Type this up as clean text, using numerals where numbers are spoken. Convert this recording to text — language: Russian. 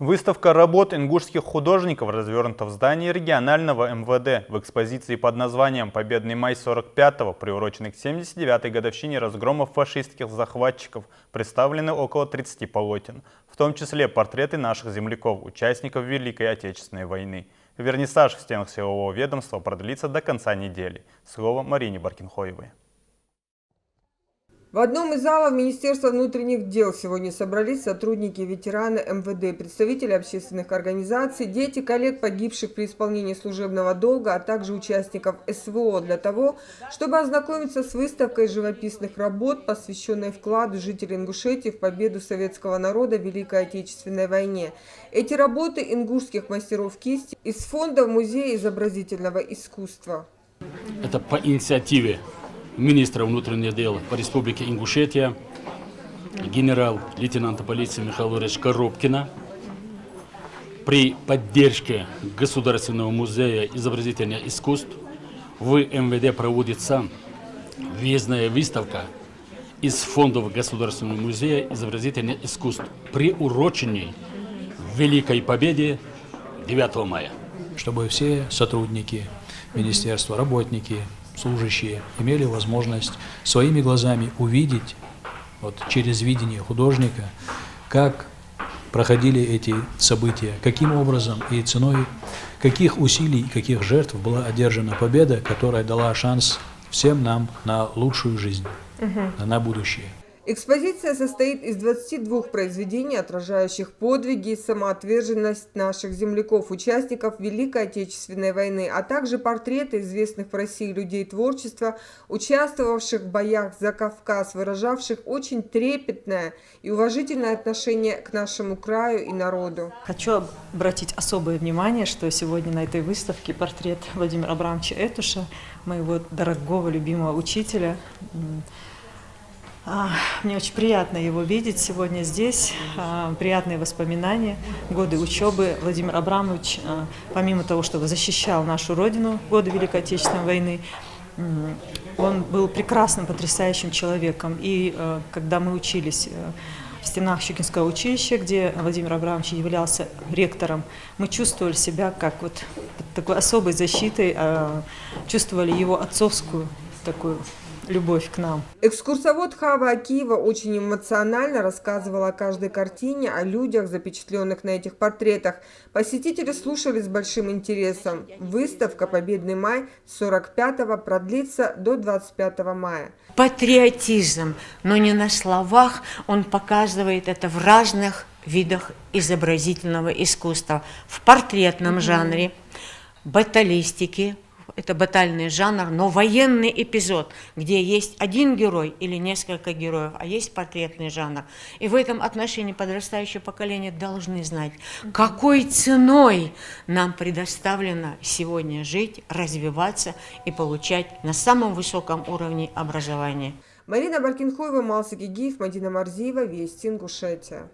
Выставка работ ингушских художников развернута в здании регионального МВД в экспозиции под названием «Победный май 45-го», приуроченный к 79-й годовщине разгромов фашистских захватчиков, представлены около 30 полотен, в том числе портреты наших земляков, участников Великой Отечественной войны. Вернисаж в стенах силового ведомства продлится до конца недели. Слово Марине Баркинхоевой. В одном из залов Министерства внутренних дел сегодня собрались сотрудники и ветераны МВД, представители общественных организаций, дети коллег, погибших при исполнении служебного долга, а также участников СВО для того, чтобы ознакомиться с выставкой живописных работ, посвященной вкладу жителей Ингушетии в победу советского народа в Великой Отечественной войне. Эти работы ингушских мастеров кисти из фонда Музея изобразительного искусства. Это по инициативе министра внутренних дел по Республике Ингушетия, генерал-лейтенанта полиции Михаила Ильича Коробкина, при поддержке Государственного музея изобразительных искусств в МВД проводится въездная выставка из фондов Государственного музея изобразительных искусств, приуроченной Великой Победе 9 мая. Чтобы все сотрудники министерства, работники, служащие имели возможность своими глазами увидеть, через видение художника, как проходили эти события, каким образом и ценой каких усилий, каких жертв была одержана победа, которая дала шанс всем нам на лучшую жизнь, на будущее. Экспозиция состоит из 22 произведений, отражающих подвиги и самоотверженность наших земляков, участников Великой Отечественной войны, а также портреты известных в России людей творчества, участвовавших в боях за Кавказ, выражавших очень трепетное и уважительное отношение к нашему краю и народу. Хочу обратить особое внимание, что сегодня на этой выставке портрет Владимира Абрамовича Этуша, моего дорогого, любимого учителя. Мне очень приятно его видеть сегодня здесь, приятные воспоминания, годы учебы. Владимир Абрамович, помимо того, что защищал нашу родину в годы Великой Отечественной войны, он был прекрасным, потрясающим человеком. И когда мы учились в стенах Щукинского училища, где Владимир Абрамович являлся ректором, мы чувствовали себя как под такой особой защитой, чувствовали его отцовскую такую любовь к нам. Экскурсовод Хава Акиева очень эмоционально рассказывала о каждой картине, о людях, запечатленных на этих портретах. Посетители слушали с большим интересом. Выставка «Победный май» с 45-го продлится до 25 мая. Патриотизм, но не на словах, он показывает это в разных видах изобразительного искусства. В портретном жанре, баталистике. Это батальный жанр, но военный эпизод, где есть один герой или несколько героев, а есть портретный жанр. И в этом отношении подрастающее поколение должны знать, какой ценой нам предоставлено сегодня жить, развиваться и получать на самом высоком уровне образования. Марина Баркинхоева, Малсик Игиев, Мадина Марзиева, Вести, Ингушетия.